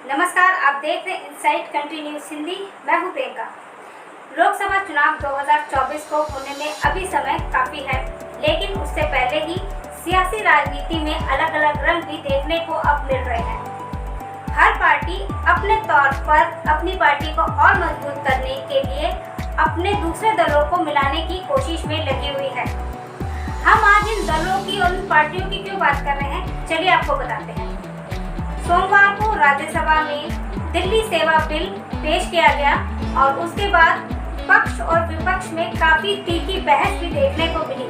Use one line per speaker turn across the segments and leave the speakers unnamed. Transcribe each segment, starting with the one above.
नमस्कार, आप देख रहे हैं इनसाइट कंट्री न्यूज़ हिंदी। मैं हूं प्रियंका। लोकसभा चुनाव 2024 को होने में अभी समय काफ़ी है, लेकिन उससे पहले ही सियासी राजनीति में अलग अलग रंग भी देखने को अब मिल रहे हैं। हर पार्टी अपने तौर पर अपनी पार्टी को और मजबूत करने के लिए अपने दूसरे दलों को मिलाने की कोशिश में लगी हुई है। हम आज इन दलों की और इन पार्टियों की क्यों बात कर रहे हैं, चलिए आपको बताते हैं। सोमवार को राज्यसभा में दिल्ली सेवा बिल पेश किया गया और उसके बाद पक्ष और विपक्ष में काफी तीखी बहस भी देखने को मिली।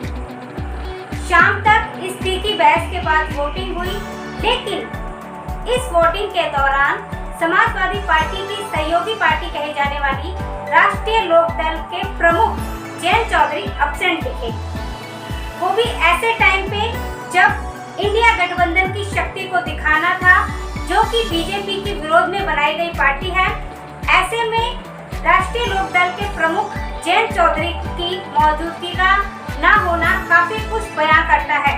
शाम तक इस तीखी बहस के बाद वोटिंग हुई, लेकिन इस वोटिंग के दौरान समाजवादी पार्टी की सहयोगी पार्टी कही जाने वाली राष्ट्रीय लोकदल के प्रमुख जयंत चौधरी एब्सेंट दिखे। वो भी ऐसे टाइम पे जब इंडिया गठबंधन की शक्ति को दिखाना था, जो कि बीजेपी के विरोध में बनाई गई पार्टी है। ऐसे में राष्ट्रीय लोकदल के प्रमुख जयंत चौधरी की मौजूदगी का न होना काफी कुछ बयां करता है।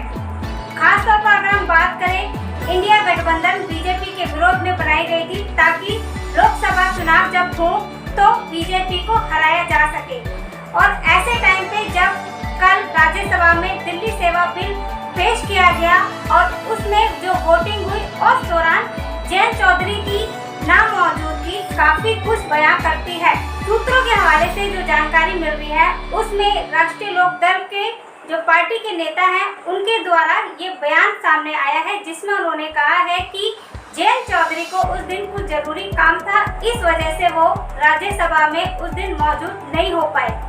खासतौर पर अगर हम बात करें, इंडिया गठबंधन बीजेपी के विरोध में बनाई गई थी ताकि लोकसभा चुनाव जब हो तो बीजेपी को हराया जा सके। और ऐसे टाइम पे जब कल राज्यसभा में दिल्ली सेवा बिल पेश किया गया और उसमें जो वोटिंग हुई, उस दौरान जयंत चौधरी की नामौजूदगी काफी कुछ बयां करती है। सूत्रों के हवाले से जो जानकारी मिल रही है, उसमें राष्ट्रीय लोकदल के जो पार्टी के नेता हैं, उनके द्वारा ये बयान सामने आया है, जिसमें उन्होंने कहा है कि जयंत चौधरी को उस दिन कुछ जरूरी काम था, इस वजह से वो राज्यसभा में उस दिन मौजूद नहीं हो पाए।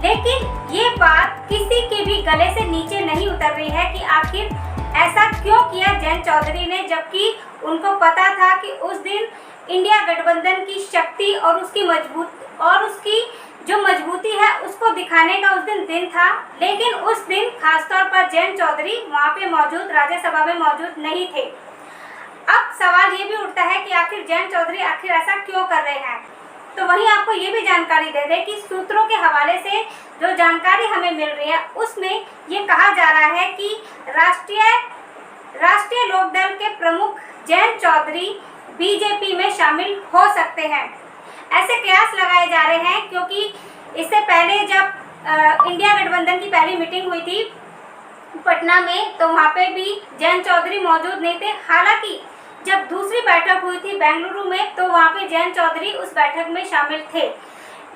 लेकिन ये बात किसी के भी गले से नीचे नहीं उतर रही है कि आखिर ऐसा क्यों किया जयंत चौधरी ने, जबकि उनको पता था कि उस दिन इंडिया गठबंधन की शक्ति और उसकी जो मजबूती है उसको दिखाने का उस दिन था। लेकिन उस दिन खासतौर पर जयंत चौधरी वहाँ पे मौजूद, राज्यसभा में मौजूद नहीं थे। अब सवाल ये भी उठता है कि आखिर जयंत चौधरी आखिर ऐसा क्यों कर रहे हैं। तो वहीं आपको ये भी जानकारी दे दें कि सूत्रों के हवाले से जो जानकारी हमें मिल रही है, उसमें ये कहा जा रहा है कि राष्ट्रीय लोकदल के प्रमुख जयंत चौधरी बीजेपी में शामिल हो सकते हैं। ऐसे कयास लगाए जा रहे हैं क्योंकि इससे पहले जब इंडिया गठबंधन की पहली मीटिंग हुई थी पटना में, तो वहाँ पे भी जयंत चौधरी मौजूद नहीं थे। हालांकि जब दूसरी बैठक हुई थी बेंगलुरु में, तो वहाँ पे जयंत चौधरी उस बैठक में शामिल थे।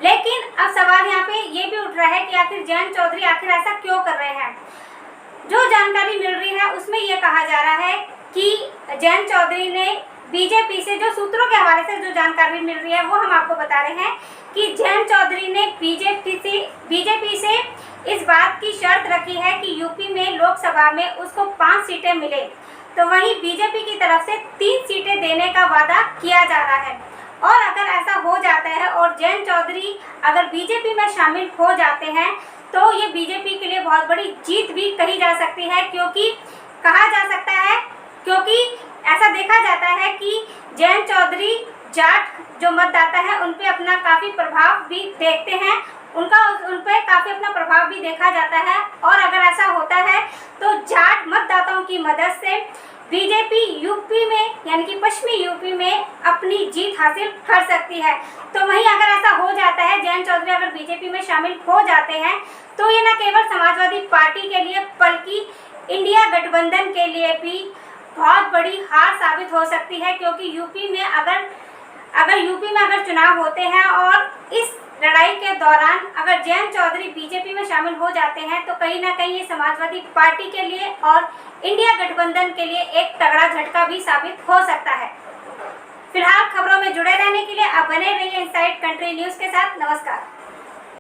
लेकिन अब सवाल यहाँ पे ये भी उठ रहा है कि आखिर जयंत चौधरी आखिर ऐसा क्यों कर रहे हैं। जो जानकारी मिल रही है उसमें ये कहा जा रहा है कि जयंत चौधरी ने बीजेपी से, जो सूत्रों के हवाले से जो जानकारी मिल रही है वो हम आपको बता रहे हैं कि जयंत चौधरी ने बीजेपी से इस बात की शर्त रखी है कि यूपी में लोकसभा में उसको 5 सीटें मिले। तो वहीं बीजेपी की तरफ से 3 सीटें देने का वादा किया जा रहा है। और अगर ऐसा हो जाता है और जयंत चौधरी अगर बीजेपी में शामिल हो जाते हैं, तो ये बीजेपी के लिए बहुत बड़ी जीत भी कही जा सकती है, क्योंकि ऐसा देखा जाता है कि जयंत चौधरी जाट जो मतदाता है उन पे अपना काफ़ी प्रभाव भी देखते हैं, उन पे काफ़ी अपना प्रभाव भी देखा जाता है। और अगर ऐसा होता है तो जाट मतदाताओं की मदद से बीजेपी यूपी में, यानी कि पश्चिमी यूपी में अपनी जीत हासिल कर सकती है। तो वहीं अगर ऐसा हो जाता है, जयंत चौधरी अगर बीजेपी में शामिल हो जाते हैं, तो ये न केवल समाजवादी पार्टी के लिए बल्कि इंडिया गठबंधन के लिए भी बहुत बड़ी हार साबित हो सकती है। क्योंकि यूपी में अगर चुनाव होते हैं और इस लड़ाई के दौरान अगर जयंत चौधरी बीजेपी में शामिल हो जाते हैं, तो कहीं ना कहीं ये समाजवादी पार्टी के लिए और इंडिया गठबंधन के लिए एक तगड़ा झटका भी साबित हो सकता है। फिलहाल खबरों में जुड़े रहने के लिए आप बने रहिए इनसाइट कंट्री न्यूज़ के साथ। नमस्कार।